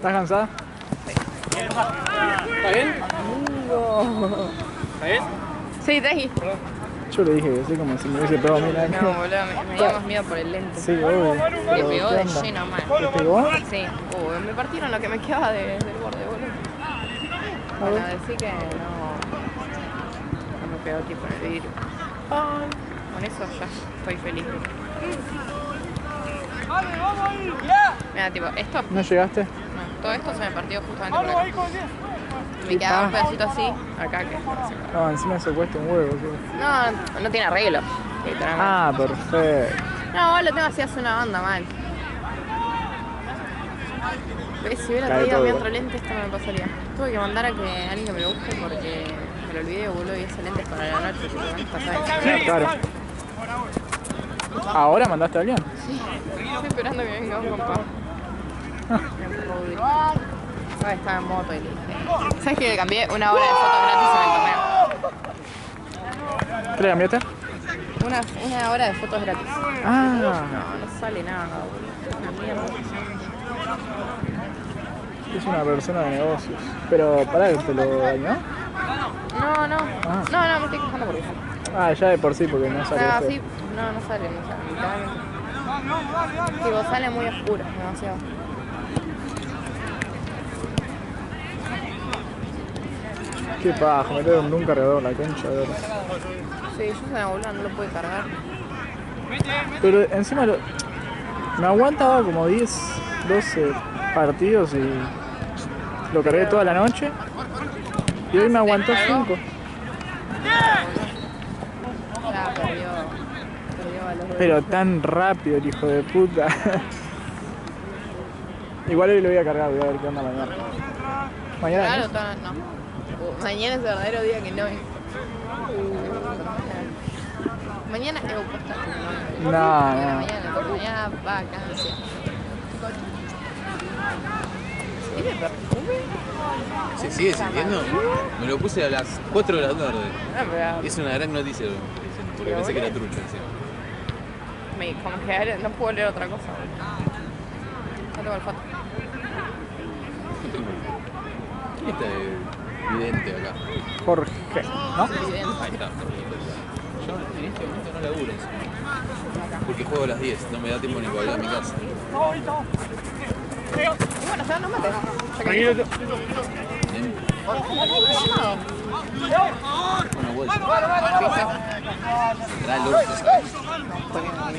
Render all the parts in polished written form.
¿Estás cansada? ¿Está bien? No. ¿Está bien? Sí, tranqui. Yo le dije que sí, como si me hubiese pegado a mí la No, boludo, me dio más miedo por el lente. Sí, obvio. Me pegó ¿Qué de onda? lleno, man. ¿Te pegó? Sí. Me partieron lo que me quedaba del borde, boludo. Bueno, decí que no me pegó tipo en el vidrio. Con eso ya estoy feliz. Mira, tipo, esto. ¿No llegaste? No, todo esto se me partió justamente por acá. Me quedaba un pedacito así, acá que. No, encima se cuesta un huevo. ¿Sí? No tiene arreglo, literalmente. Ah, perfecto. No, lo tengo así hace una banda mal. Si hubiera Cae traído todo, mi otro lente, esto no me pasaría. Tuve que mandar a que alguien que me lo busque porque me lo olvidé, boludo, y ese lente es para la noche, tipo, ¿no? Claro. ¿Ahora mandaste a alguien? Sí, estoy esperando que venga un compa. Estaba en moto y le dije. ¿Sabes que le cambié una hora de fotos gratis en el torneo? ¿Qué le cambiaste? Una hora de fotos gratis. Ah, No sale nada, boludo. Es una mierda. es una persona de negocios. Pero, pará, ¿te lo dañó? No. Ah. No, me estoy quejando porque Ah, ya de por sí, porque no sale Ah, feo. sí, no sale, literalmente. Tipo, sale muy oscura, demasiado. Qué paja, meter un cargador la concha de oro. Sí, yo se me voló, no lo pude cargar. Pero encima me aguantaba como 10, 12 partidos y lo cargué toda la noche. Y hoy me aguantó 5. Ya, perdió valor. Pero tan rápido el hijo de puta. Igual hoy lo voy a cargar, voy a ver qué onda mañana. Mañana. Claro, ¿No? no. Mañana es el verdadero día que no hay. Mañana es opuesta. No. Mañana vacancia. ¿Tiene perfume? ¿Se sigue sintiendo? Me lo puse a las 4 de la tarde. Pero Es una gran noticia, porque pensé que era trucha encima. como que no puedo leer otra cosa. No tengo olfato. ¿Quién está vidente acá? Jorge, ¿no? Ahí está. Yo en este momento no laburo encima. Porque juego a las 10, no me da tiempo ni para volver a mi casa. Y bueno, no mate. Bien. Bueno, vuelta. Trae luz.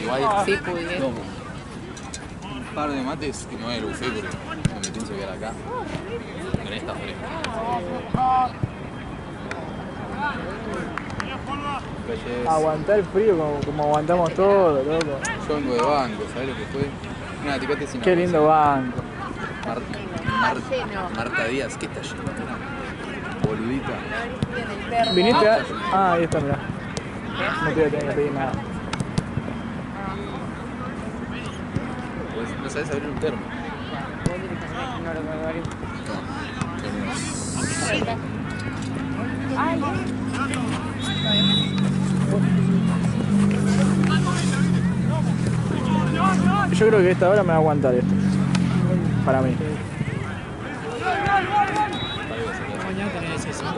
Igual, Sí, pude. tomo un par de mates que me voy al buffet porque no me pienso quedar acá. Con esta fresca. Aguantar el frío como aguantamos todo, loco. Yo vengo de banco, ¿sabés lo que fue? Una Tecate sin Qué agua. lindo banco. Marta Díaz, ¿qué está yendo? Boludita. ¿Viniste a...? Ah, ahí está, mirá. No te voy a tener que pedir nada. Pues no sabés abrir un termo. No lo puedo abrir. Yo creo que esta hora me va a aguantar esto. Para mí. Mañana tenés ese 5.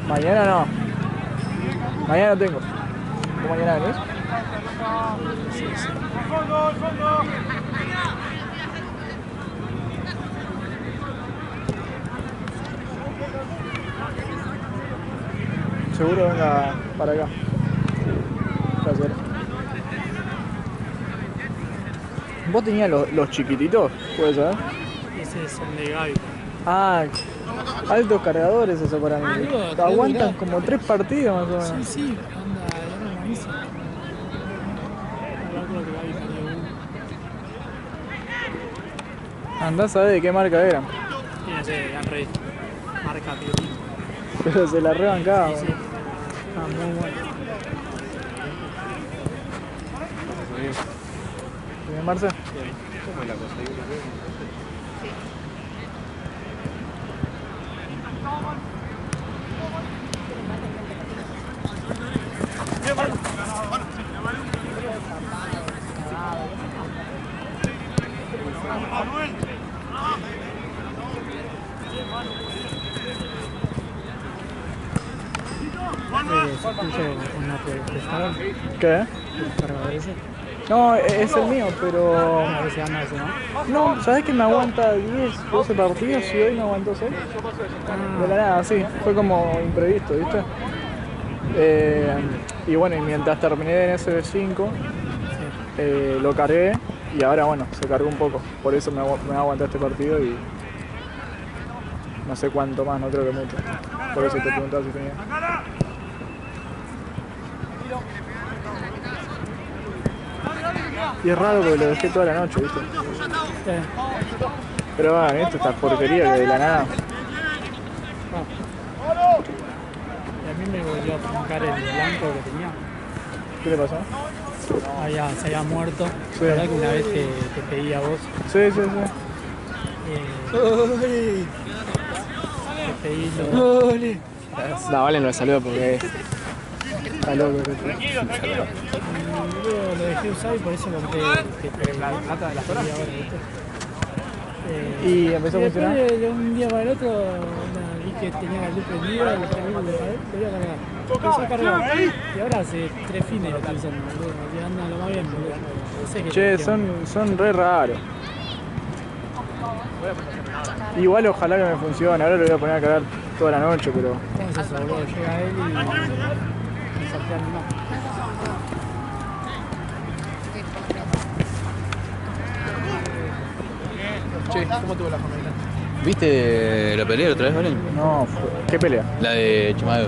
Mañana no. Mañana no tengo. ¿Tú mañana venís? Sí. Seguro venga para acá. Gracias. ¿Vos tenías los chiquititos? ¿Puede ser? Ese es el de Gaby. Ah, altos cargadores eso para mí. Boludo, Te aguantan duró. como 3 partidos más o menos. Sí, anda, era buenísimo. No creo que Gaby salió uno. Andás a ver de qué marca eran. Y no sé, han reído. Marca Piolín. Pero se la rebancaba. Sí. Ah, muy bueno. ¿Bien, Marce? ¿Cómo es la cosa? Se puso una prestador, ¿Qué? el cargador ese. No, es el mío, pero... A veces anda ese, ¿no? No, ¿sabes que me aguanta 10, 12 partidos y hoy me aguantó 6? De la nada, sí. Fue como imprevisto, ¿viste? Y bueno, y mientras terminé en SB5, lo cargué y ahora, bueno, se cargó un poco. Por eso me va a aguantar este partido y... no sé cuánto más, no creo que mucho. Por eso te preguntaba si tenía. Y es raro porque lo dejé toda la noche, ¿viste? Sí. Pero bueno, esto esta porquería que de la nada. Y a mí me volvió a troncar el blanco que tenía. ¿Qué le pasó? Se había muerto. Sí. La verdad que una vez te pedí a vos. Sí, sí, sí. Te pedí lo... No, vale, no le saludo porque está loco. Luego lo dejé usar y por eso compré la plata de las horas. ¿Y empezó a funcionar? Después de un día para el otro vi que tenía la luz prendida y lo iba a cargar. Empezó a cargar. Y ahora hace 3 fines lo estoy usando, boludo. Y anda lo más bien, boludo. No sé qué Che, tiene. son re raros. Igual ojalá que me funcione, ahora lo voy a poner a cargar toda la noche, pero... ¿Cómo es eso, boludo? Llega él y saltea más. Che, ¿cómo tuvo la jornada? ¿Viste la pelea otra vez, Valen? No, ¿qué pelea? La de Chimaev.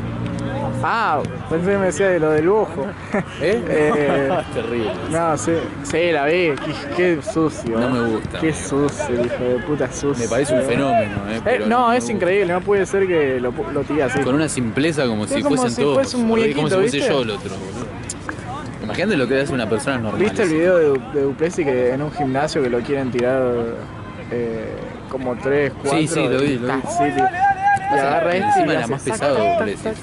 Ah, pensé que me decía de lo del ojo. Terrible. No, sí, la vi, qué sucio. No me gusta, Qué amigo. sucio, el hijo de puta sucio. Me parece un fenómeno, pero no, me es gusta. increíble, no puede ser que lo tire así. Con una simpleza como Sí, si como fuesen si todos. fuese un muñequito, como si fuese ¿viste? yo el otro, boludo. Imagínate lo que hace una persona normal. ¿Viste el video de Duplessis que en un gimnasio que lo quieren tirar como 3, 4? Sí, sí, lo vi. Sí, y agarra este y Encima le era hace más sac, pesado tac, Duplessis. tac.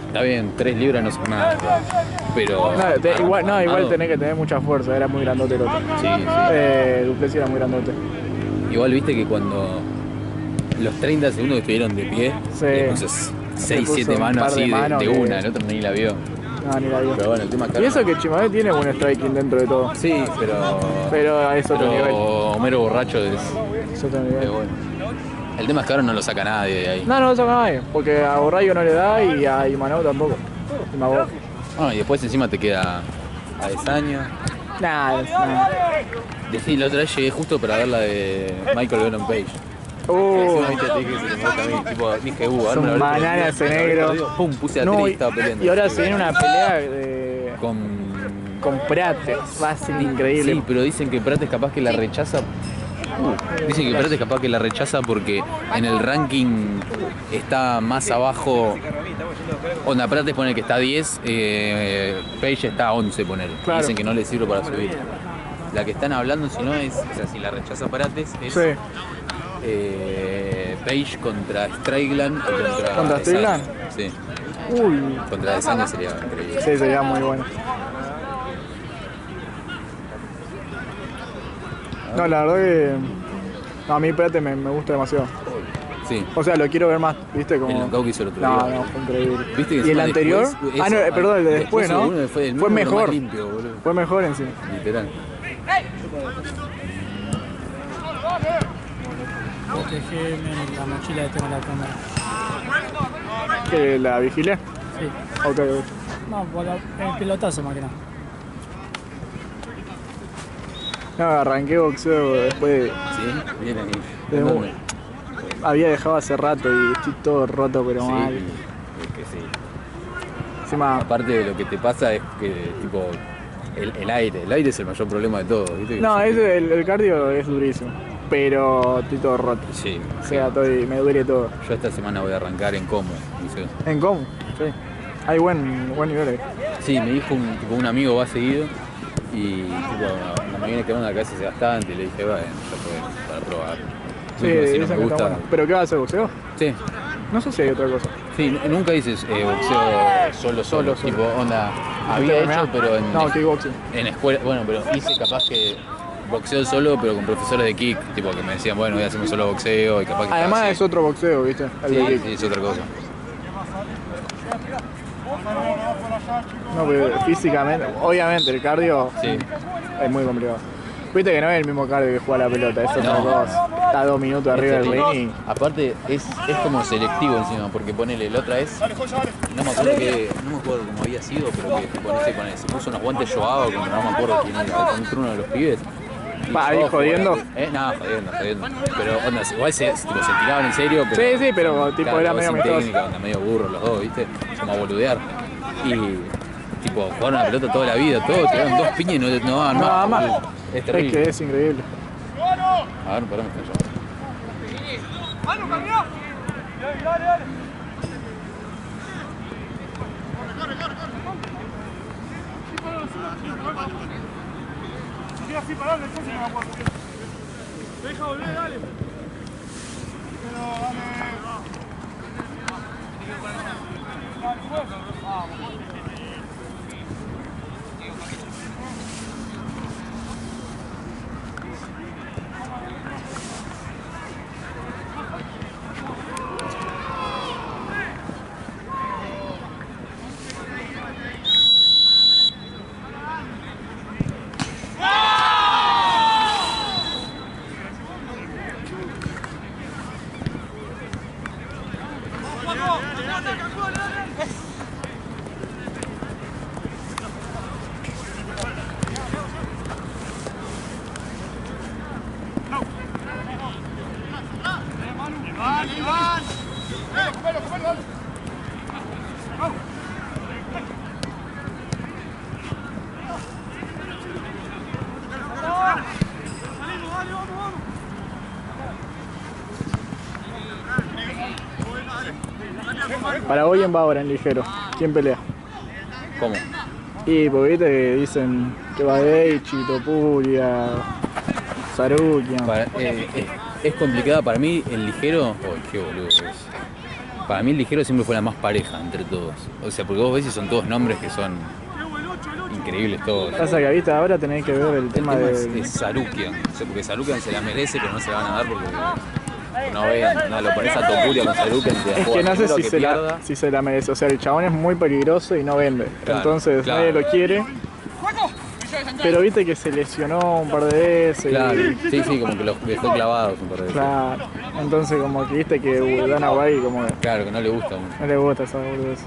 Está bien, 3 libras no son nada. Pero. Igual armado. tenés que tener mucha fuerza, era muy grandote el otro. Sí, sí. Duplessis era muy grandote. Igual viste que cuando los 30 segundos que estuvieron de pie, Sí. le puso Le 6, puso 7 un manos par de así manos de que- una, el otro ni la vio. No, ni la vio. Pero bueno, el tema es Y eso que Chimaev tiene buen striking dentro de todo. Sí, pero. Pero es otro nivel. Homero Borracho es Es otro nivel. bueno. El tema es que ahora no lo saca nadie de ahí. No lo saca nadie, porque a Borrayo no le da y a Imanol tampoco. Imanol. Ah, y después encima te queda a Desaño. Nada. Sí, la otra vez llegué justo para ver la de Michael Venom Page. Encima, viste, te dije que se le enfoca a mí, tipo, dije, ahora Son me lo habré bananas perdido, ese negro. perdido. Pum, puse a No, Tri y estaba peleando. y ahora se viene una pelea con Con... Prate. Va a ser increíble. Sí, pero dicen que Prates capaz que la rechaza. Dicen que Prates capaz que la rechaza porque en el ranking está más abajo. Onda, Prates pone que está 10, Page está 11 poner. Claro. Dicen que no le sirve para subir. La que están hablando, si no es, o sea, si la rechaza Prates, es Sí. Page contra Strickland o contra. ¿Contra Desaña. Strickland? Sí, Uy. contra Desaña sería increíble. Sí, sería muy bueno. No, la verdad que no, a mí Prate me gusta demasiado. Sí. O sea, lo quiero ver más, ¿viste? Como... El knockout que hizo el otro No, día. no, fue increíble. ¿Viste que ¿Y el encima anterior? después, Ah, no, eso, perdón, el de después, ¿no? uno fue el mismo, Fue pero mejor. más limpio, boludo. Fue mejor encima. Literal. Dejé en la mochila que tengo en la cámara. ¿Que la vigilé? Sí. Ok. No, por el pelotazo más que nada. No, arranqué boxeo después de... Sí, bien ahí. de ¿En mu- dónde? Había dejado hace rato y estoy todo roto, pero Sí, mal. es que sí. Encima, Aparte de lo que te pasa es que, tipo, el aire es el mayor problema de todo, ¿viste? no, Sí, el cardio es durísimo, pero estoy todo roto. Sí, O sea, me duele todo. yo esta semana voy a arrancar en Como. ¿Viste? ¿En cómo? Sí. Hay buen nivel ahí. Sí, me dijo un amigo va seguido y tipo, me viene quedando la cabeza hace bastante y le dije, bueno, ya fue para probar. Sí, Si no dicen me que está gusta. bueno. ¿Pero qué va a hacer, boxeo? Sí, No sé si hay otra cosa. sí, nunca dices boxeo solo, tipo, onda, había MMA. hecho, pero en, No, kickboxing. en escuela, bueno, pero hice capaz que boxeo solo, pero con profesores de kick, tipo que me decían, bueno, hoy hacemos solo boxeo y capaz que Además estaba es otro boxeo, ¿viste? El así. de Sí, kick. sí, es otra cosa. No, pero físicamente, obviamente el cardio Sí. es muy complicado. Viste que no es el mismo cardio que juega la pelota, es otra No. cosa. Está 2 minutos arriba del ring y... Aparte es como selectivo encima, porque ponele, la otra vez, no me acuerdo cómo había sido, pero que se puso unos guantes Joao, como no me acuerdo quién era, contra uno de los pibes. Y Va, ahí yo, jodiendo. No, jodiendo. Pero onda, igual se tiraban en serio, pero. Sí, pero tipo claro, era vos medio sin amistoso. técnica, onda, medio burro los dos, ¿viste? Como a boludear. Y tipo, jugaron a la pelota toda la vida, todos tiraron 2 piñas y no daban Nada más. más. Es Es terrible. que es increíble. A ver, pará, me estoy llamando. Para hoy en va ahora en ligero. ¿Quién pelea? ¿Cómo? Y porque viste que dicen que va Deichi, Topuria, Sarukian. Es complicada para mí el ligero. Oh, qué boludo es. Para mí el ligero siempre fue la más pareja entre todos. O sea, porque vos ves y son todos nombres que son increíbles todos. Pasa que viste ahora tenés que ver el tema es de... Sarukian. O sea, porque Sarukian se la merece, pero no se la van a dar porque no ven, no, lo pones a Topuria con Sarukian. Es que no sé si se la merece. O sea, el chabón es muy peligroso y no vende. Claro, Entonces claro. nadie lo quiere. Pero viste que se lesionó un par de veces. Claro, y- sí, como que los dejó clavados un par de veces. Claro. Entonces como que viste que Dana White como que Claro, que no le gusta mucho. no le gusta esa boludez.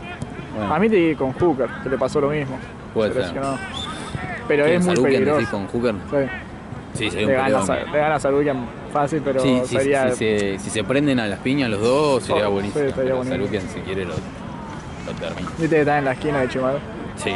Bueno, A mí te di con Hooker, que le pasó lo mismo. Puede Se ser. lesionó. Pero ¿Quién, es muy Sarukian peligroso. decís con Hooker? Sí. Sí, sería Le un gana, peleón. le gana a Sarukian fácil, pero Sí, sería... si se prenden a las piñas los dos, sería Oh, buenísimo. sí, estaría pero buenísimo. Sarukian, si quiere, lo termina. Viste que está en la esquina de Chimaru. Sí.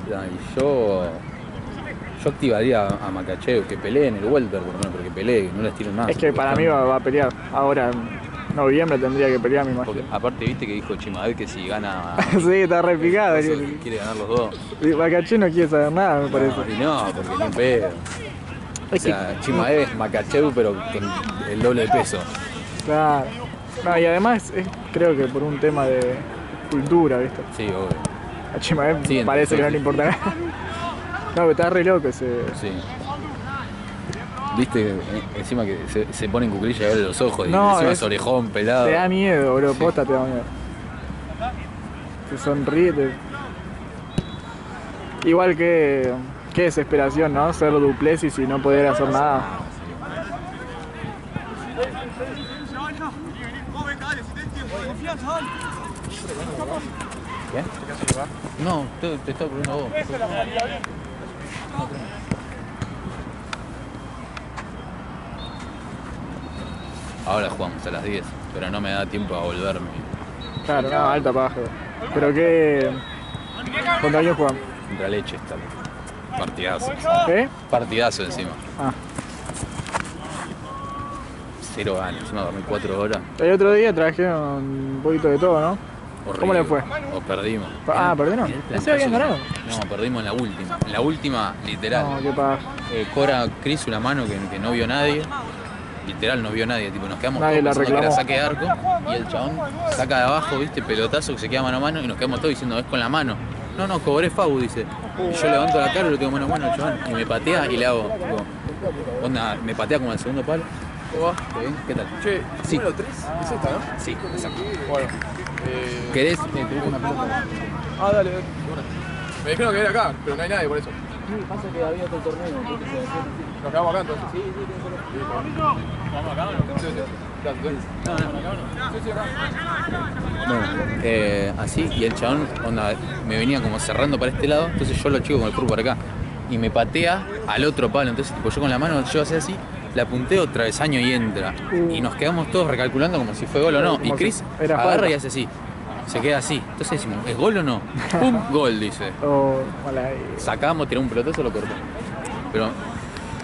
Y yo activaría a Makachev, que pelee en el welter, por lo menos, pero que pelee, que no les tiren más. Es que porque para están- mí va a pelear. Ahora en noviembre tendría que pelear, me Porque imagino. aparte, viste que dijo Chimaev que si gana. Sí, está re picado. quiere ganar los dos. Makachev no quiere saber nada, me parece. Y no, porque ni pedo. O Es que, sea, Chimaev es Makachev, pero con el doble de peso. claro. No, y además creo que por un tema de cultura, ¿viste? Sí, obvio. A Chimaev Sí, parece que no sí. le importa nada. No, pero está re loco ese... Sí. Viste, encima que se pone en cuclilla y abre los ojos, y No, encima es- es orejón, pelado. Te da miedo, bro. Sí. Posta te da miedo. Te sonríe. Igual que... Qué desesperación, ¿no? Ser Duplessis y no poder hacer nada. ¿Qué? No, te estaba preguntando a vos. Ahora jugamos a las 10, pero no me da tiempo a volverme. Claro, no, alta paja. Pero qué... ¿Contra quién juegan? Contra leche está. Partidazo. ¿Eh? Partidazo encima. Ah. 0 años, encima dormí 4 horas. El otro día trajeron un poquito de todo, ¿no? Horrible. ¿Cómo le fue? O perdimos. ¿Perdieron? Mirá el Pensé que habían plantazo. ganado. No, perdimos en la última. En la última, literal. No, qué paja. Cora Cris una mano que no vio nadie. Literal, no vio nadie. Tipo, nos quedamos Nadie todos la pensando que era reclamó. saque de arco. Y el chabón saca de abajo, viste, pelotazo que se queda mano a mano. Y nos quedamos todos diciendo, es con la mano. No, cobré FAU, dice. Y yo levanto la cara y lo tengo mano a mano, chabón. Y me patea y le hago, tipo, onda, me patea como al segundo palo. ¿Cómo va? ¿Está bien? ¿Qué tal? Che, Sí. número 3 es esta, ¿no? Sí, exacto. Bueno. ¿Querés? Te busco una pelota. Ah, dale, dale. Bueno. Me dijeron que era acá, pero no hay nadie por eso. Sí, pasa que había otro torneo. Nos quedamos acá entonces. Sí, sí, ¿Vamos acá o no? Sí, sí. Sí, acá. Bueno, así, y el chabón onda, me venía como cerrando para este lado, entonces yo lo chico con el curvo para acá. Y me patea al otro palo, entonces tipo, yo con la mano, yo hacía así, la punteo, travesaño y entra. Y nos quedamos todos recalculando como si fue gol o no. Y Chris agarra y hace así. Se queda así. Entonces decimos, ¿es gol o no? ¡Pum! Gol, dice. Sacamos, tiramos un pelotazo, lo cortó. Pero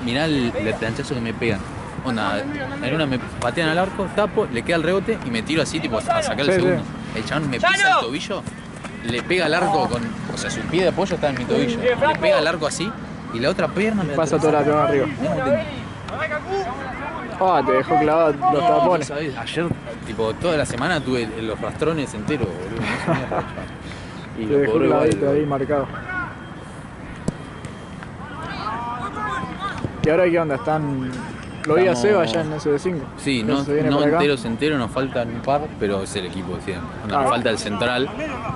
mirá el planchazo que me pegan. Onda, en una me patean al arco, tapo, le queda el rebote y me tiro así tipo a sacar el segundo. El chabón me pisa el tobillo, le pega al arco con. O sea, su pie de apoyo está en mi tobillo. Le pega al arco así y la otra pierna me pasa toda la pierna arriba. Te dejó clavado los tapones. ¿Sabes? Ayer, tipo, toda la semana tuve los rastrones enteros, boludo. Y te dejó clavadito ahí marcado. ¿Y ahora qué onda? ¿Están...? Lo vi a Seba allá en SD5. Sí, no enteros, nos faltan un par, pero es el equipo de siempre. Nos falta el central,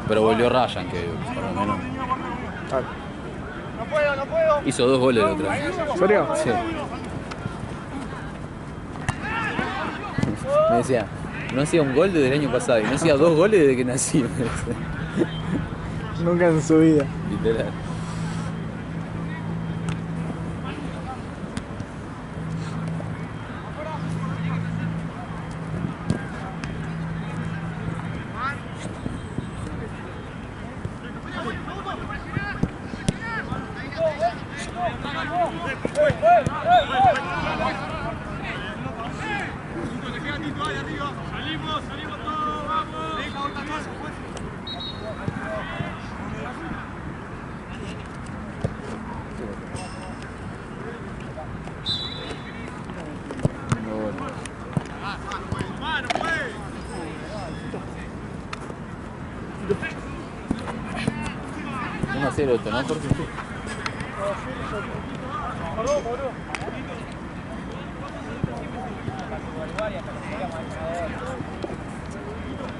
pero volvió Ryan, que por lo menos... No puedo. Hizo 2 goles el otro año. ¿En serio? Sí. Me decía, no hacía un gol desde el año pasado y no hacía 2 goles desde que nací. Nunca en su vida. Literal. Esto, ¿no, Jorge?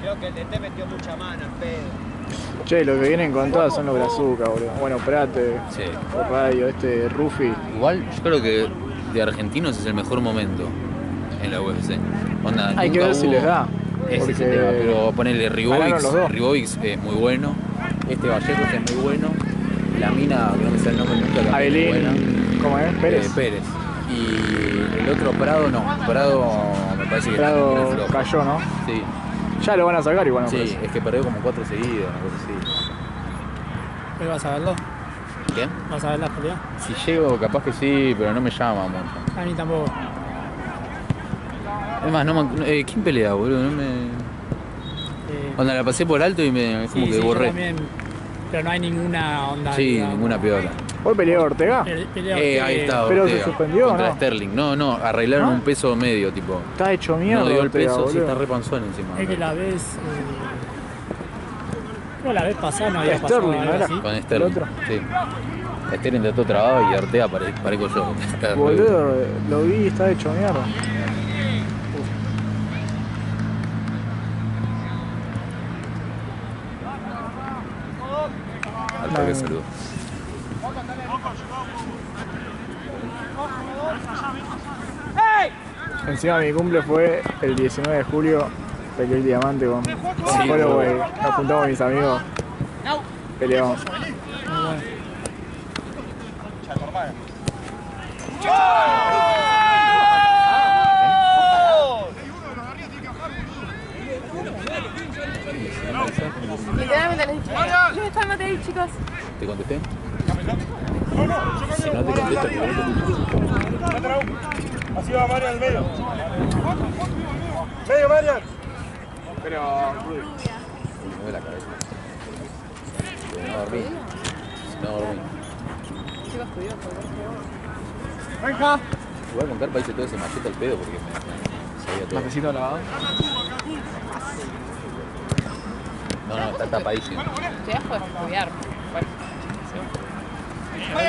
Creo que el DT metió mucha mano, pedo. Che, lo que vienen con todas son los Brazucas, boludo. Bueno, Prate, sí. Radio, Rufi. Igual, yo creo que de argentinos es el mejor momento en la UFC. Onda, hay que ver si les da. Ese es el tema, pero ponerle Ribovics es muy bueno. Este Vallecos es muy bueno. La mina, que no me sale el nombre nunca, Ailín, buena. ¿Cómo es? Pérez. Pérez. Y el otro Prado no. Prado me parece que Prado cayó, ¿no? Sí. Ya lo van a sacar igual, ¿no? Sí, es que perdió como 4 seguidas, una cosa así. ¿Pero vas a verlo? ¿Qué? ¿Vas a ver la pelea? Si llego, capaz que sí, pero no me llama mucho. A mí tampoco. Es más, ¿quién pelea, boludo? No me... Cuando la pasé por alto y me como que borré. También, pero no hay ninguna onda. Sí, digamos. ninguna piola. ¿Hoy peleó Ortega? Ahí está, ¿Pero Ortega, se suspendió contra o no? Sterling. No, arreglaron ¿No? un peso medio, tipo. Está hecho mierda. No dio el Ortega, peso, sí, boludo. está re panzón encima. Es que la vez. Creo la vez pasada no había Sterling, pasado ¿no algo era? así. Con Sterling. ¿El otro? Sí. Sterling está todo trabado y Ortega parezco yo. Boludo, lo vi y está hecho mierda. Al que saludo. Encima mi cumple fue el 19 de julio, pegué el diamante con Holloway, nos juntamos mis amigos, peleamos. Literalmente les dije, ¿dónde está el Matei, chicos? ¿Te contesté? Si no te contesto, Así va Marian al medio. ¡Medio, Marian! Pero... Me duele la cabeza. No dormí. No dormí. Chicos, cuidado, ¡Venga! Voy a contar para irse todo ese machete al pedo porque me sabía todo. ¿Matecito lavado? No, está tapadísimo. Estoy abajo de estudiar.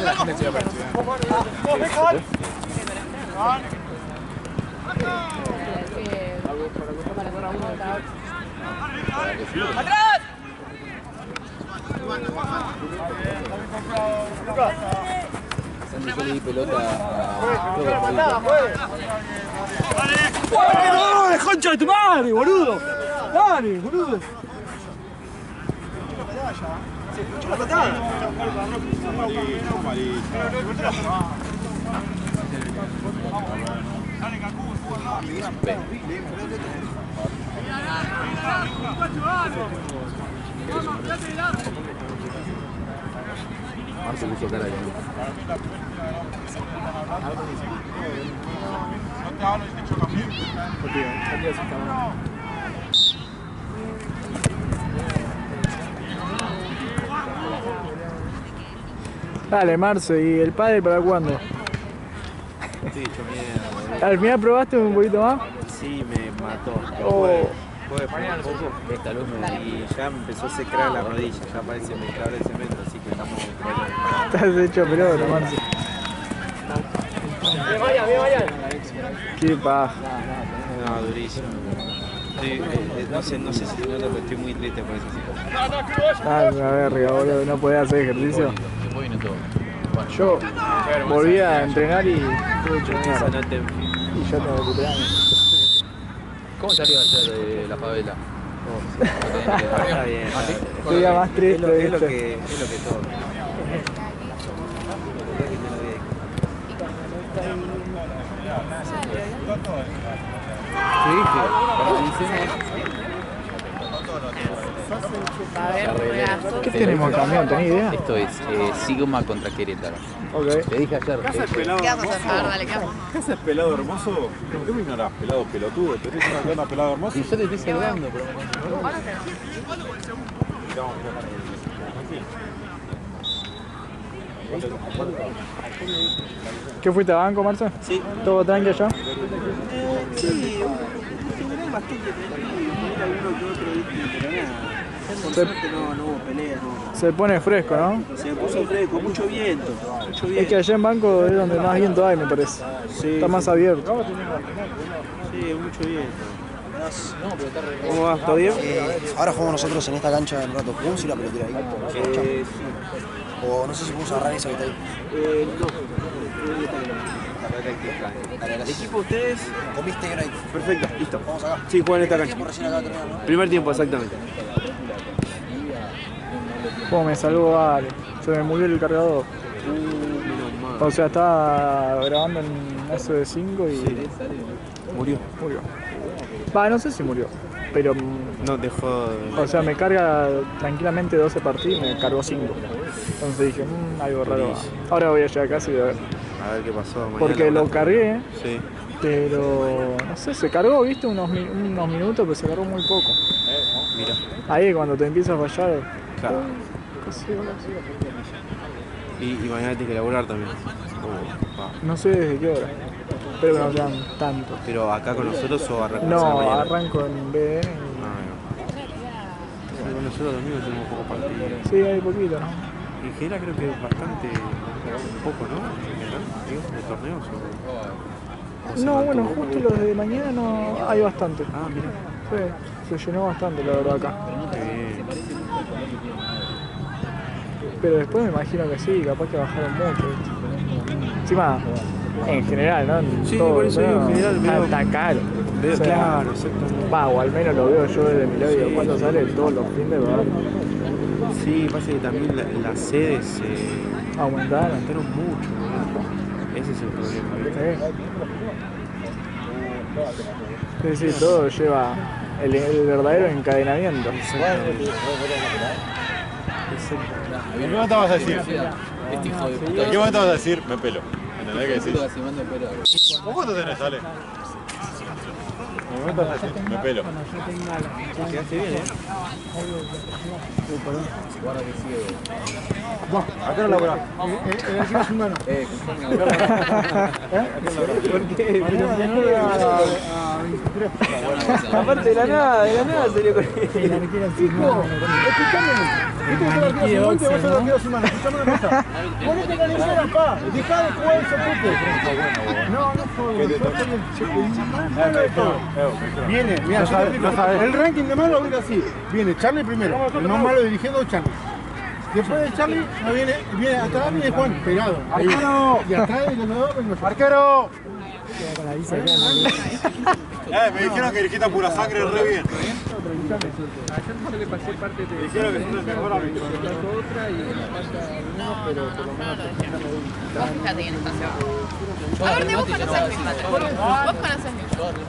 La gente se va a percibir. ¡Atrás! Yo le di pelota a ¡Dale, concha de tu madre, boludo! ¡Dale, boludo! Se escuchó la patada. Marce puso cara de Dale, Marce, ¿y el padre para cuándo? Estoy hecho mierda. ¿Al final probaste un poquito más? Sí, me mató. Oh. Pude poner un poco esta luz y ya me empezó a secar la rodilla. Ya parece mezclador de cemento, así que estamos. Estás hecho pelota, Marce. Qué paja. No, durísimo. No sé si se nota, pero estoy muy triste por esa situación. Ah, una verga, boludo, no podés hacer ejercicio. Después vino todo. Yo volví a entrenar y estuve hecho Esa mierda. no te enfío. Y ya tengo cumpleaños. ¿Cómo salió ayer de la favela? Está bien. Estoy ya más triste, Es lo ¿viste? que todo. ¿Qué dije? A ver, juegazo. ¿Qué tenemos acá, amigo? ¿Tenés idea? Esto es Sigma contra Querétaro. Ok. Te dije ayer. ¿Qué haces, pelado ¿Qué vamos a hermoso? hacer? Dale, ¿qué vamos? ¿Qué haces, pelado hermoso? ¿Por qué me ignorás, pelado pelotudo? ¿Te estoy diciendo que anda pelado hermoso? Y yo te estoy saludando, pero... ¿Qué fuiste a banco, Marce? Sí. ¿Todo tranqui allá? Sí, bastante tranquilo. Alguno que otro, ¿viste? Pero nada. Por suerte no hubo pelea, no. Se pone fresco, ¿no? Se puso fresco, mucho viento. Mucho Es viento. que allá en banco es donde más viento hay, me parece. Sí, Está más abierto. sí, mucho viento. ¿Cómo vas? ¿Todo bien? Ahora jugamos nosotros en esta cancha en un rato. ¿Podemos ir a pelotera ahí? Sí. O no sé si podemos agarrar esa que está ahí. No. ¿El equipo ustedes? Comiste United. Perfecto, listo. Vamos acá. Sí, juegan en esta cancha. Estamos recién acá terminando, ¿no? Primer tiempo, exactamente. ¿Cómo me salvó? Vale. Se me murió el cargador. Menos mal. O sea, estaba grabando en SD5 y Murió. murió. Va, no sé si murió, pero No, dejó. o sea, me carga tranquilamente 12 partidos y me cargó 5. Entonces dije, algo raro. Ahora voy a llegar a casa y voy a ver. A ver qué pasó. Mañana Porque lo cargué, Sí. pero no sé, se cargó, viste, unos minutos, pero se cargó muy poco. Mira. Ahí cuando te empieza a fallar, Claro. casi, boludo. Y mañana tienes que laburar también. No sé desde qué hora, espero que no sean tantos. Pero acá con nosotros o arrancamos No, arranco en BDN Sí, con nosotros domingos tenemos poco partido. y sí, hay poquito, ¿no? En general creo que es bastante poco, ¿no? En general, digo, de torneos o No, bueno, justo los de mañana no hay bastante. Ah, mira. Sí, se llenó bastante la verdad acá. Qué bien. Pero después me imagino que sí, capaz que bajaron mucho, ¿viste? Encima, en general, ¿no? En Sí, todo, por eso digo, en general veo- está caro. Veo, O sea, claro, exactamente. va, o al menos lo veo yo desde mi lado y digo, ¿cuánto sale todos los fines de verdad? Sí, pasa que también las sedes Aumentaron. aumentaron mucho, ¿no? Ese es el problema. ¿viste? Sí, sí, todo lleva el verdadero encadenamiento. ¿En qué momento vas a decir? Este hijo de ¿En puta. qué momento vas a decir? Me pelo. ¿Entendés qué decís? Lastimando el pelo. ¿Vos cuánto tenés, Ale? ¿En qué momento vas a decir? Me pelo. Quedaste bien, ¿eh? Guarda que sigue. Acá no laburás. ¿Por qué? Mañana a 23. Aparte de la nada salió con él. El arquero sin mano. Escuchame, viste que te Maniquí de lo boxeo, vas a ¿no? arquero sin mano. Escuchame una cosa. Ponete canillera, pa. Dejá de jugar ese puto. No fue. Viene, mira, el ranking de malo viene así. Viene Charlie primero, el más malo dirigiendo Charlie. Después de Charlie viene atrás viene Juan, pegado. Ahí. Y atrás de los dos vengo yo. ¡Arquero! Con la visa acá, Me dijeron que dijiste pura sangre re bien. Ayer le pasé parte de... Dijeron que son el mejor árbitro. otra y me pasa algunos, pero por lo menos... Vos fíjate que no está Seba. Aparte vos conocés mis patrones. Vos conocés mis patrones.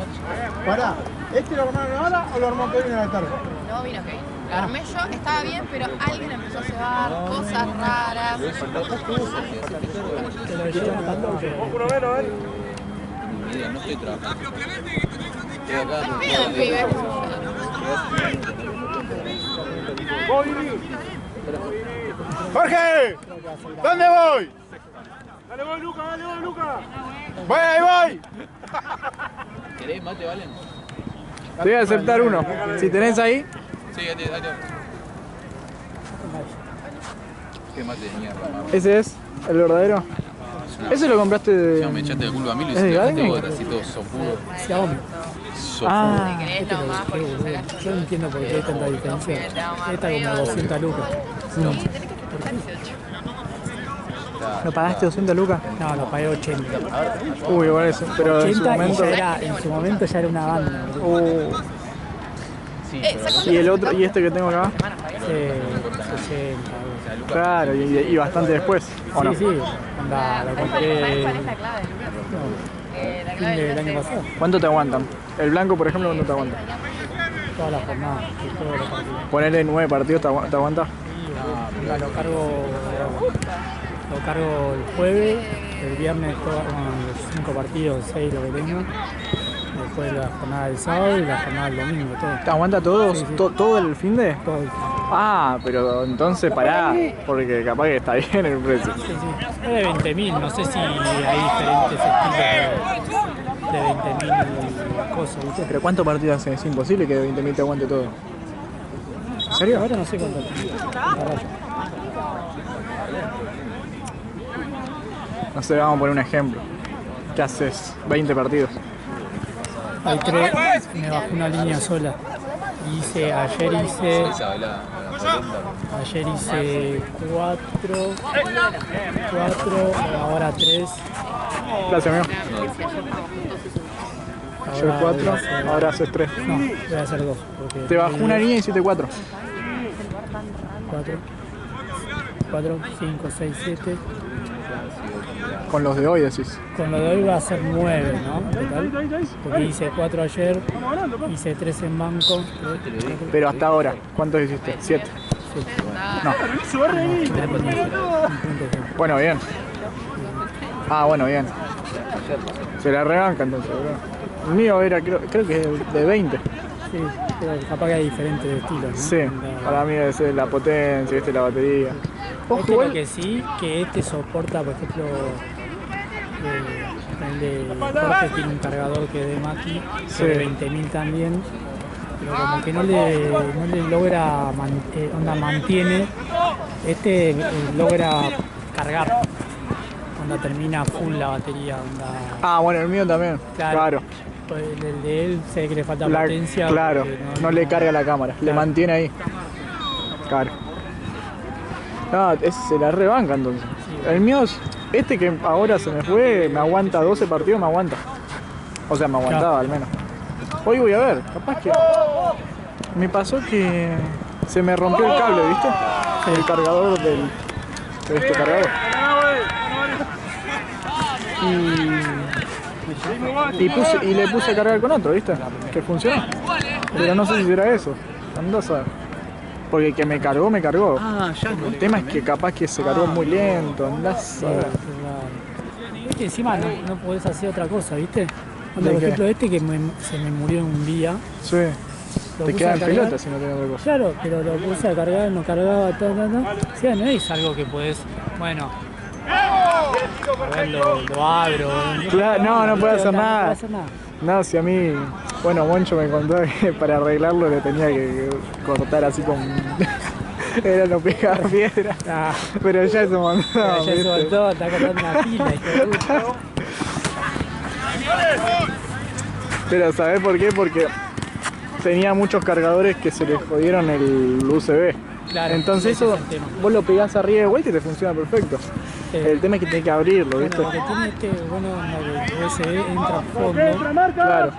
Pará, ¿este lo armaron ahora o lo armó Kevin a la tarde? No vino Kevin. Lo armé yo, estaba bien, pero alguien empezó a cebar cosas raras. te lo llevan a Patoche. No estoy trabajando. Estoy acá. Está bien el pibe. ¡Jorge! ¿Dónde voy? Dale voy, Luca. ¡Voy, ahí voy! ¿Querés mate, Valen? Te voy a aceptar uno. Si tenés ahí. Sí, ahí te. Qué mate de mierda, mamá. ¿Ese es el verdadero? ¿Ese lo compraste de...? No, me echaste el culo a mí, lo ¿Es de hiciste Gaden? vos, así todo sopudo. Xiaomi. Ah, Si querés lo más porque lo sacaste. Yo no entiendo por qué hay tanta diferencia. Esta como 200 lucas. Sí, tenés que prestar 18. ¿lo pagaste 200 lucas? No, lo pagué 80. Uy, por eso. Pero en su 80 y momento... en su momento ya era una banda. ¿Y el otro? ¿Y este que tengo acá? 60. Claro, y bastante después, ¿o no? Sí, onda, lo compré ¿Sabés cuál es la clave? La fin clave del año pasado. ¿Cuánto te aguantan? El blanco, por ejemplo, ¿cuánto te aguanta? Todas las jornadas, todos los partidos. Ponerle 9 partidos, ¿te aguanta? Onda, lo cargo el jueves, el viernes los 5 partidos, 6 lo que tengo. Después la jornada del sábado y la jornada del domingo, todo. ¿Te aguanta todo? Sí, sí. ¿Todo el fin de? Todo el fin. Ah, pero entonces pará, porque capaz que está bien el precio. Sí, sí. Es de 20.000, no sé si hay diferentes estilos de 20.000 cosas, ¿viste? ¿Pero cuántos partidos hace? Es imposible que de 20.000 te aguante todo. ¿En serio? Ahora no sé cuánto. No sé, vamos a poner un ejemplo. ¿Qué haces? 20 partidos. Hay 3, me bajó una línea sola. Ayer hice 4, ahora 3. Gracias, amigo. Ayer 4, ahora haces 3. No, voy a hacer 2. Te bajó una línea y hiciste 4. 4, 5, 6, 7. Con los de hoy decís. Con lo de hoy va a ser 9, ¿no? Total. Porque hice 4 ayer, hice 3 en banco. Pero hasta ahora, ¿cuántos hiciste? 7. No. Bueno, bien. Ah, bueno, bien. Se la rebanca entonces, bro. El mío era, creo que es de 20. Sí, pero capaz que hay diferentes estilos, ¿no? Sí, para mí debe ser la potencia, la batería. Ojo, Este igual. lo que sí, que este soporta, por ejemplo, el de Jorge tiene un cargador que es de Maki, Sí. de 20.000 también, pero como que no le logra, mantiene, este logra cargar, onda termina full la batería, onda. Ah, bueno, el mío también. Claro. Pues el de él se ve que le falta potencia. Claro, porque no le carga la cámara, le mantiene ahí. Claro. No, se la rebanca entonces. El mío, este que ahora se me fue, me aguanta 12 partidos, me aguanta. O sea, me aguantaba al menos. Hoy voy a ver, capaz que... Me pasó que se me rompió el cable, ¿viste? El cargador de este cargador. Y le puse a cargar con otro, ¿viste? Que funcionó. Pero no sé si será eso. Andá a saber. Porque el que me cargó, me cargó. Ah, ya no. El tema es que capaz que se cargó muy lento, andá a saber. Es que encima no podés hacer otra cosa, ¿viste? Cuando, ¿De por qué? ejemplo, este que se me murió en un día. Sí. Lo Te puse queda a en cargar. pelota si no tenés otra cosa. Claro, pero lo puse a cargar, no cargaba, O sea, no es algo que podés, bueno, a ver, lo abro. Claro, no puede hacer No nada. puede hacer nada. No, si a mí, bueno, Moncho me contó que para arreglarlo le tenía que cortar así con... Era no pegaba piedra. Ah, Pero ya es un montón, ya ¿viste? soltó, está cortando una pila, hijo de puta. Pero ¿sabés por qué? Porque tenía muchos cargadores que se les jodieron el USB. Claro, Entonces ese eso, es el tema. vos lo pegás arriba de vuelta y te funciona perfecto. El tema es que tenés que abrirlo, ¿viste? Bueno, lo que tiene este, bueno, el USB entra a fondo. Claro.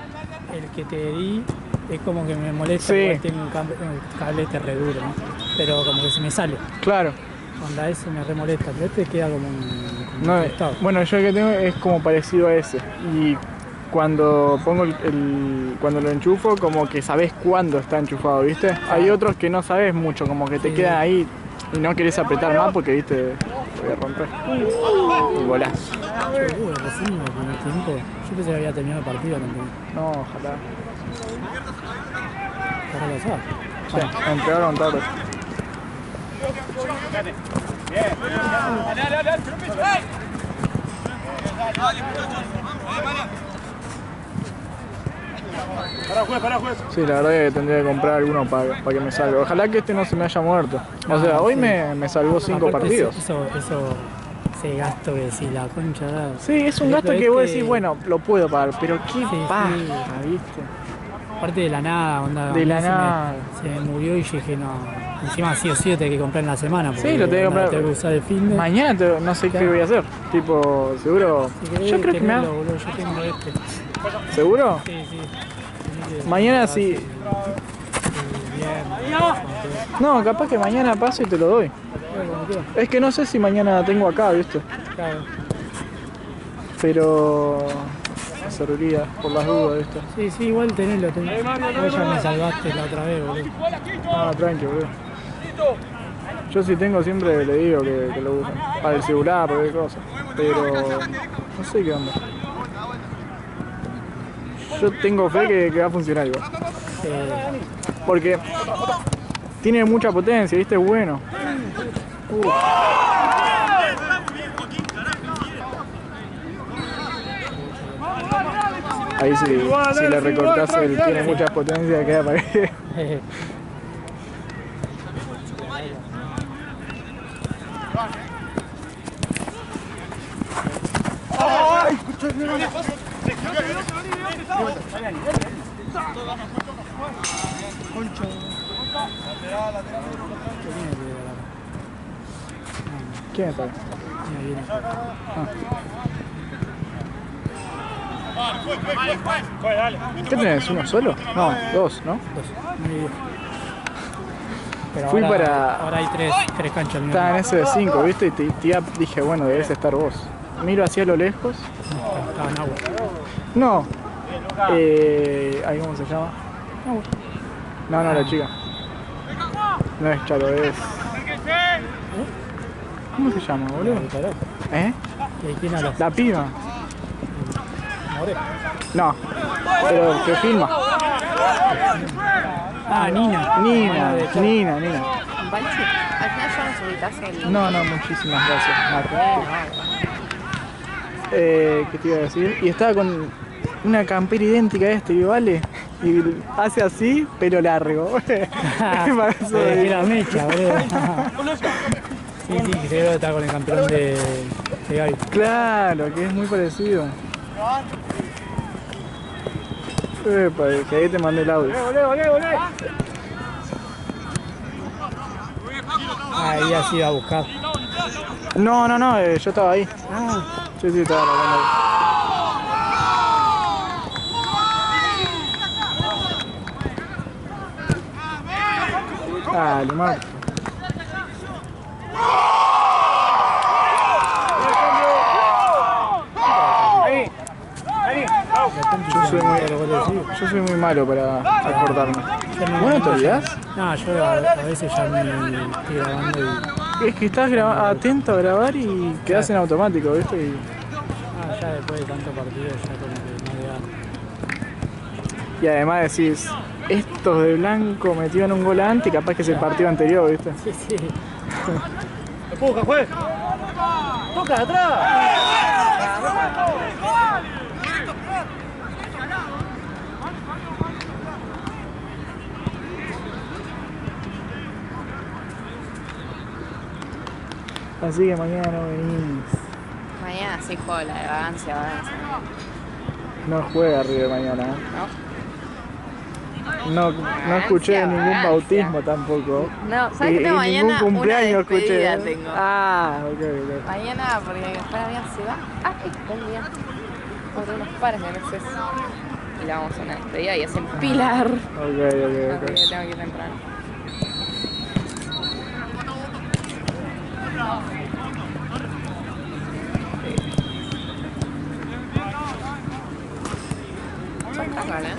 El que te di es como que me molesta, Sí. porque tengo un cable este re duro, ¿no? Pero como que se me sale. Claro. Onda ese me re molesta, pero este queda como un No, estado. bueno, yo el que tengo es como parecido a ese. Y cuando pongo cuando lo enchufo, como que sabés cuándo está enchufado, ¿viste? Hay otros que no sabés mucho, como que te Sí. quedan ahí y no querés apretar más porque, ¿viste? Te voy a romper. Y volás. Recién en el primer tiempo, yo pensé que había terminado el partido también. No, ojalá. Ahora lo sabes. Sí, me entregaron tarde. Pará, juez. Sí, la verdad que tendría que comprar alguno para que me salga. Ojalá que este no se me haya muerto. O sea, hoy sí. me salvó 5 Aparte, partidos. Ese gasto que si la concha da. Sí, es un gasto que vos decís, bueno, lo puedo pagar, pero qué Sí, paja, sí. ¿viste? Aparte de la nada, onda. De a mí la nada. Se me murió y yo dije, no. Encima sí o sí lo tengo que comprar en la semana. Porque Sí, lo tengo que onda, comprar. Tengo que usar el fin de. Mañana no sé qué voy a hacer. Tipo, seguro. Si querés, Yo creo que me tenelo, hago. boludo, yo tengo este. ¿Seguro? Sí, sí. Mañana sí. No, capaz que mañana paso y te lo doy. Es que no sé si mañana tengo acá, ¿viste? Claro. Pero me serviría por las dudas, ¿viste? Sí, sí, igual tenelo. Vos ya me salvaste la otra vez, boludo. Ah, tranqui, boludo. Yo si tengo siempre le digo que lo usen. Para el celular, para qué cosa. Pero no sé qué onda. Yo tengo fe que va a funcionar igual. Porque tiene mucha potencia, ¿viste? Es bueno. Ahí sí, si le recortás el tiene mucha potencia, queda para que... ¿Quién está ahí? ¿Qué tenés? ¿Uno solo? No, dos, ¿no? Pero Fui para- Ahora hay tres canchas. Estaba en ese de 5, ¿viste? Y dije, bueno, debes estar vos. Miro hacia lo lejos. Estaba en agua. No. ¿Ahí cómo se llama? No, la chica. No es Charo, es... ¿Cómo se llama, boludo? ¿Eh? ¿Quién habla? La piba. Moreno. No, pero que filma. Ah, Nina. Nina. Balchi, al final ya necesitas el... No, muchísimas gracias, Marta. ¿Qué te iba a decir? Y estaba con una campera idéntica a este, ¿vale? Y hace así, pero largo. ¿Qué pasó? Que la mecha, boludo. Sí, creo que está con el campeón de Gaby. Claro, que es muy parecido. Epa, que ahí te mandé el audio. Ahí así iba a buscar. No, yo estaba ahí. Ah, Sí, estaba hablando ahí. Dale, Marco. Yo soy muy malo para acordarme. ¿Vos no te olvidás? no, yo a veces ya me estoy grabando y. Es que estás atento a grabar y quedás en automático, ¿viste? Y... Ya después de tanto partido ya como que no le da. Y además decís, estos de blanco metieron un gol antes, capaz que es el partido anterior, ¿viste? Sí, sí. Empuja, juez. Toca atrás. Así que mañana no venís. Mañana sí juego la de vagancia. No juega River mañana. ¿No? No escuché ningún Vagancia. bautismo tampoco. No, ¿sabes qué tengo mañana? Ningún cumpleaños Una escuché. despedida tengo. Ah, ok. Mañana, porque después la mía se va. Un día. Por unos pares de meses. Y la vamos a una despedida y es en Pilar. Ok. Así que tengo que ir temprano. Ya está, ¿vale?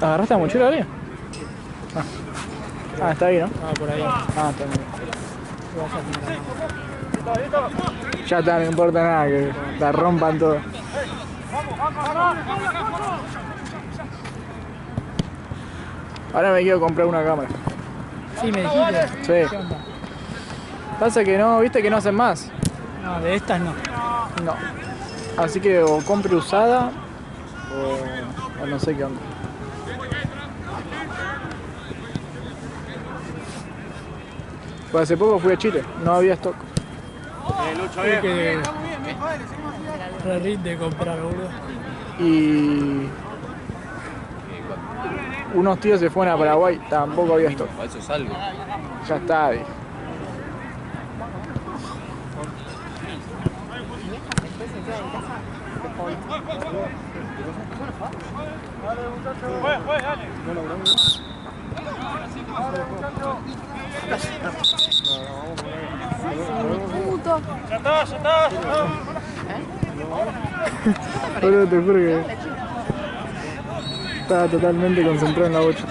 ¿Agarraste la mochila, Ale? Ah, está ahí, ¿no? Ah, por ahí. Ah, está bien. Vas a tener Ya está, no importa nada, que la rompan todo. Ahora me quiero comprar una cámara. Sí, me dijiste. Sí. ¿Qué onda? Pasa que no, viste que no hacen más. No, de estas no. No. Así que o compre usada o no sé qué onda. Pues hace poco fui a Chile, no había stock. Creo que re rinde comprar, boludo. Y unos tíos se fueron a Paraguay, tampoco había stock. Eso es algo. Ya está, dije. Puto. Pero te juro que estaba totalmente concentrado en la bocha.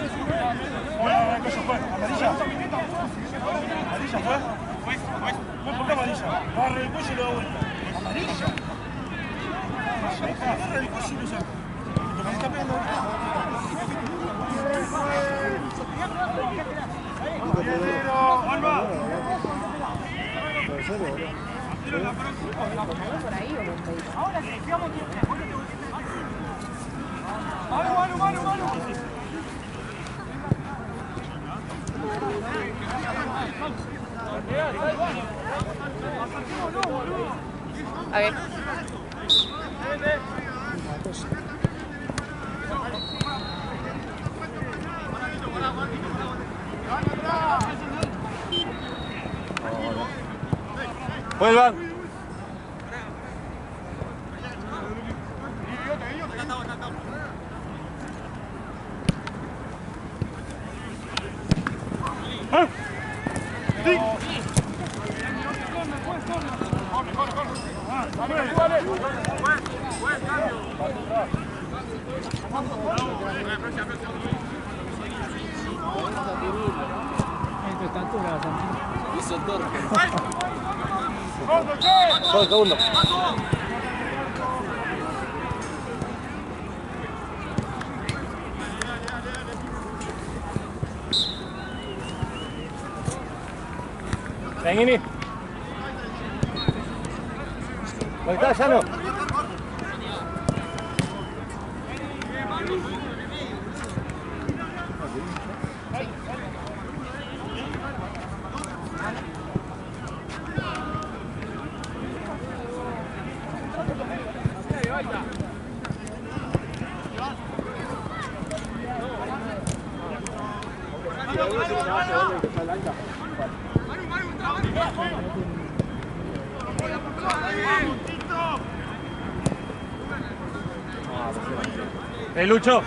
A ver. Vuelvan. Esto está altura, Hizo torque. Segundo. Ven, ¿dónde está, Llano? Lucho.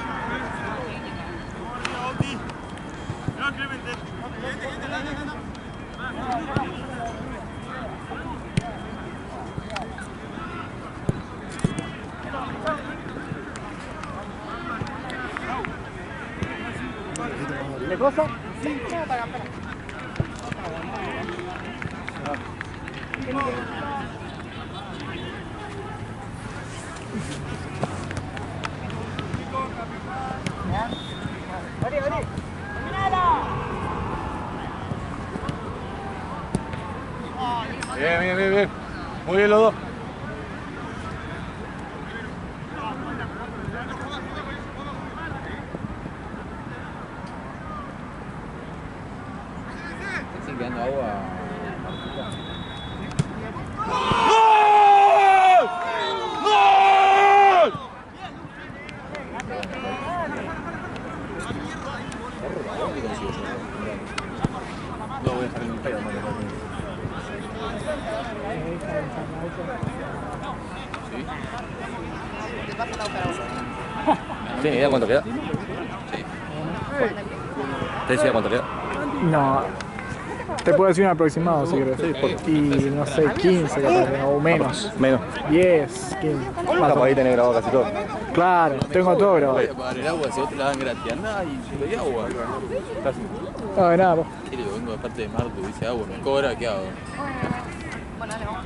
¿Qué cosa? Bien. Muy bien los dos. ¿Tiene idea cuánto queda? Sí. ¿Te decía cuánto queda? No. Te puedo decir un aproximado si querés. Y no sé, 15 capaz, o menos. Menos. 10, 15. Capaz ahí tenés grabado casi todo. Claro, tengo todo grabado. Voy a pagar el agua, si vos te la dan gratis. Andá y pedí agua. Casi. No, de nada, vos. ¿Qué le digo? Vengo de parte de Martu, dice agua, me cobra, ¿qué hago? Bueno, dale, vamos.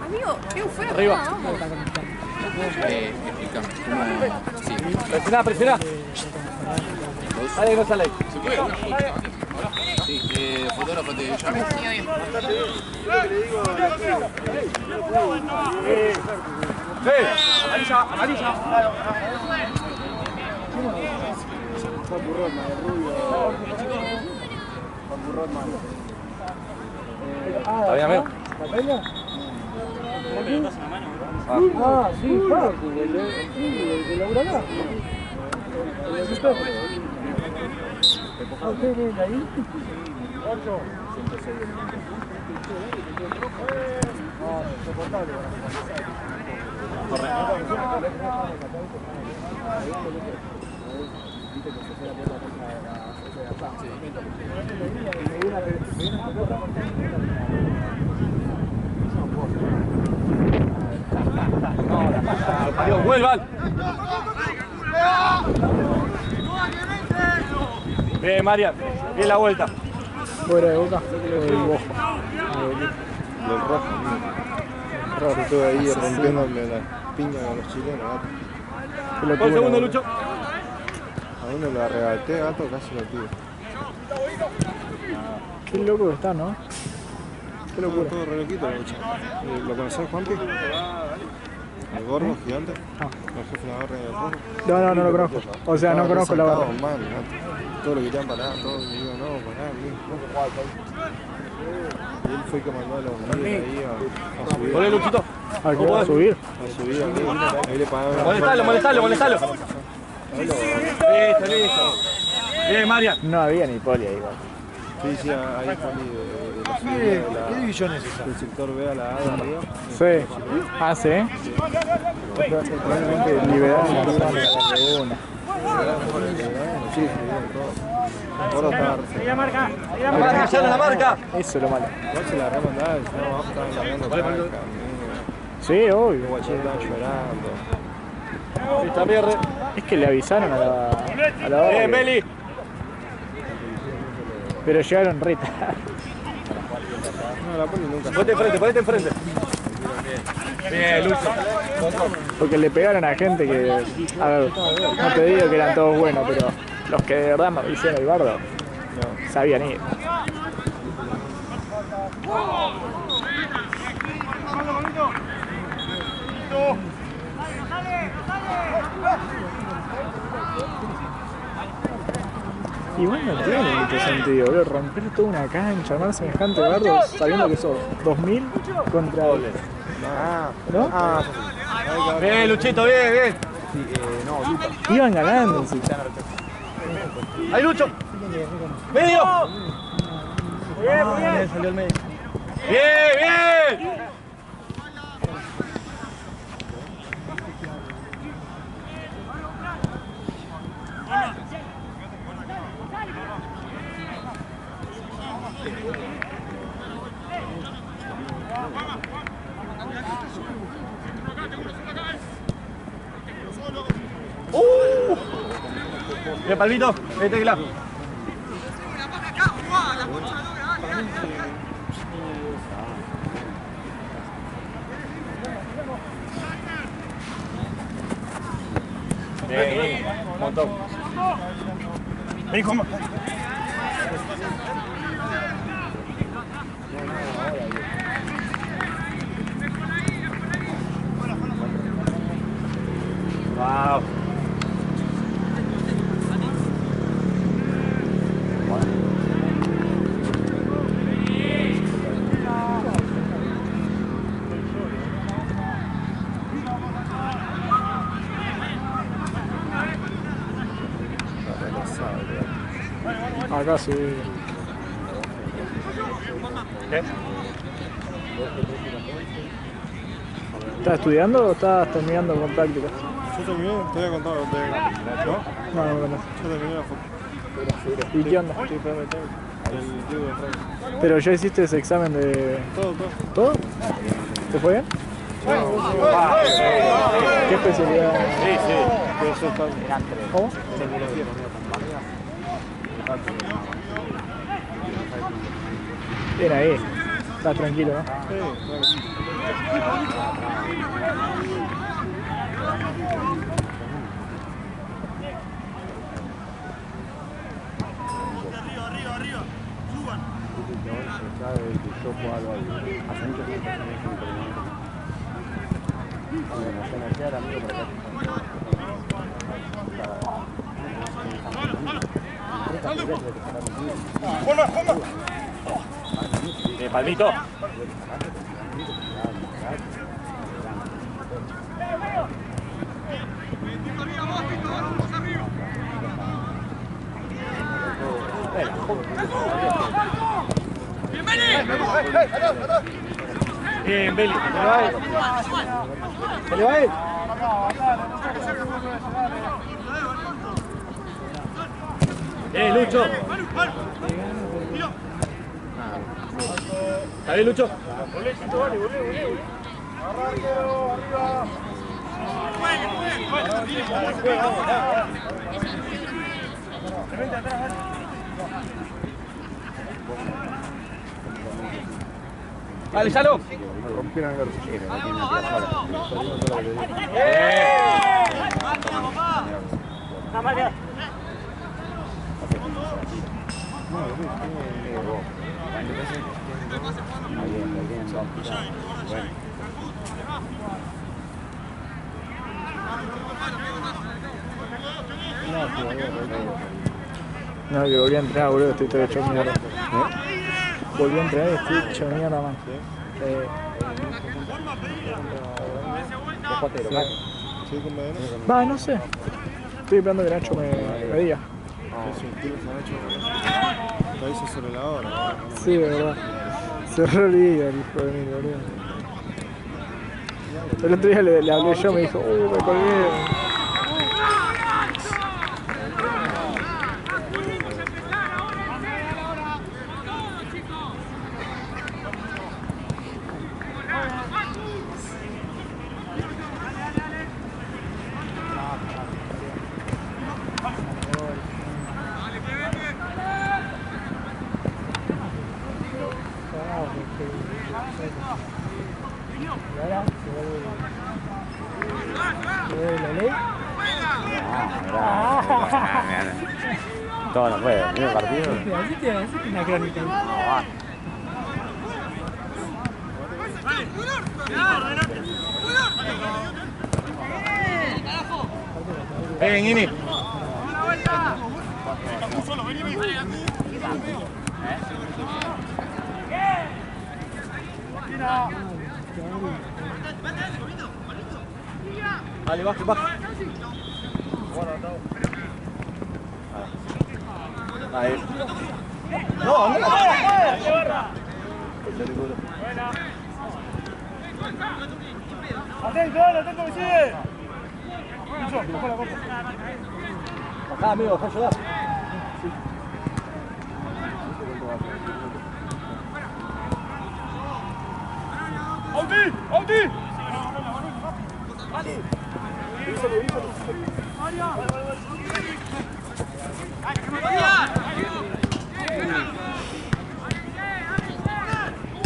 Amigo, fue arriba. Vamos. Explícame. Sí. Presiona, presiona. Dale, no sale. ¿Se puede una foto? Sí, fotógrafo te llama. Amarilla, amarilla. Está bien, amigo. Ah, sí, Facu, el de la Uralá. El asistente. ¿Usted viene ahí? 8. No, insoportable. Adiós, vuelvan. Bien, Marian. Bien la vuelta. Fuera de Boca, el Bojo. Del rojo. Raro, estuve ahí rompiéndole la piña a los chilenos, gato. Que lo Por el tuvo segundo, la- Lucho. A uno lo arrebaté, gato, casi lo tiro. Qué loco que está, ¿no? Qué locura. Todo re loquito, Lucho. ¿Lo conocés, Juanpi? El gordo gigante. Ah. El jefe de la barra del rojo. No lo conozco. O sea, no conozco la barra. Mal, gato. Todo lo querían parar, todo. Y digo, no, pará, mijo. Y él fue que mandó a los guías ahí a subir. Volé, Luchito. ¿A qué va a subir? A subir ahí. Ahí le pagaban. Molestalo. Listo, listo. Bien, Marian. No había ni poli ahí, igual. Sí, ahí Juanpi, de la subida de la... ¿Qué división es esa? Del sector B a la A de arriba. Sí. Ah, sí. Realmente liberaron la zona de una. Sí, todo. Gordo estaba La marca, ya la marca. Eso es lo malo. igual se la remandaba, si no abajo estaban largando tranca. Sí, obvio. Guachín estaban llorando. Listo, Pierre. Es que le avisaron a la barra. Bien, Beli. Pero llegaron re tarde. No, la poli nunca. Ponete enfrente. Bien, Lucho. Porque le pegaron a gente que, a ver, no te digo que eran todos buenos, pero los que de verdad no hicieron el bardo, sabían ir. Igual no tiene mucho sentido, boludo, romper toda una cancha, armar semejante bardo sabiendo que sos 2000 contra... ¿No? Bien, Luchito, bien. Iban ganando, sí. Ahí, Lucho. Medio. Bien, salió el medio. Bien. Bien, Palmito, vete que la. Bien, un montón. Vení, Juanma. Wow. Acá sí. ¿Qué? ¿Estás estudiando o estás terminando con prácticas? Yo terminé, te voy a contar. ¿No? No, no me conoces. Yo terminé la foto. ¿Y qué onda? El tío de Frank. Pero ya hiciste ese examen de... Todo. ¿Todo? ¿Te fue bien? ¿Qué especialidad? Sí. Pero eso está... ¿Cómo? Bien ahí. Estás tranquilo, ¿no? Sí, Palmito. Bien, Beli. Se le va él. Lucho. ¿Está bien, Lucho? Vale, Salo. rompieron el No, que volví a entrenar, boludo, estoy todo hecho mierda. Volví a entrenar y estoy hecho mierda, man. Va, no sé. Estoy esperando que Nacho me diga. Es un tiro que Nacho. Lo hizo sobre la hora. Sí, de verdad. Cerró el día el hijo de mí, boludo. El otro día le hablé yo, me dijo, me colgué. Todos los juegos, ¿no? Partido. Así una crónica. Ven, Ini. Dale, baja, baja. Ahí. No, no, atento, me sigue. Bajá, amigo, dejá ayudar. ¡Auti!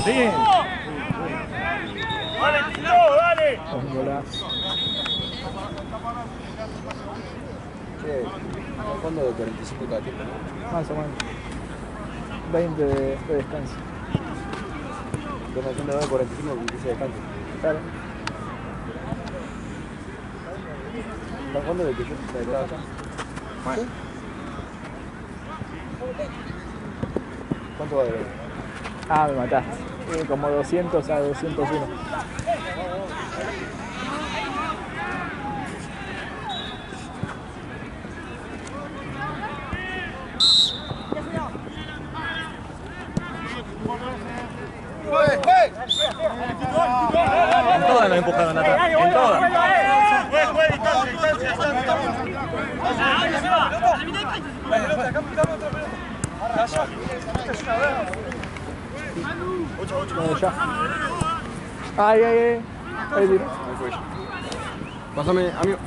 Bien. Dale, Tito, dale. Un golazo. Che, al fondo de 45 cada tiempo, ¿no? Más o menos. 20 de descanso. Estás haciendo de 45 con 15 de descanso. Claro. ¿Al fondo de que yo estaba acá? ¿Sí? ¿Cuánto va de ver? Ah, me mataste. Como 200 a 201. todas nos empujaron atrás. En todas. Ya. Ay, ay, ay. Ahí tiro. Pásame, amigo.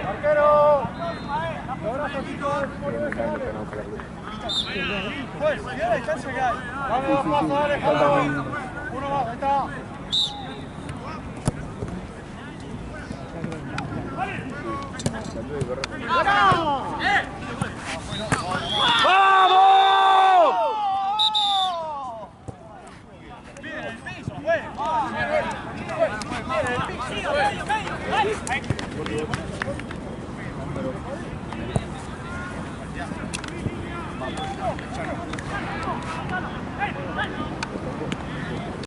¡Arquero! Vamos, vamos, Alejandro. Uno más, ahí está.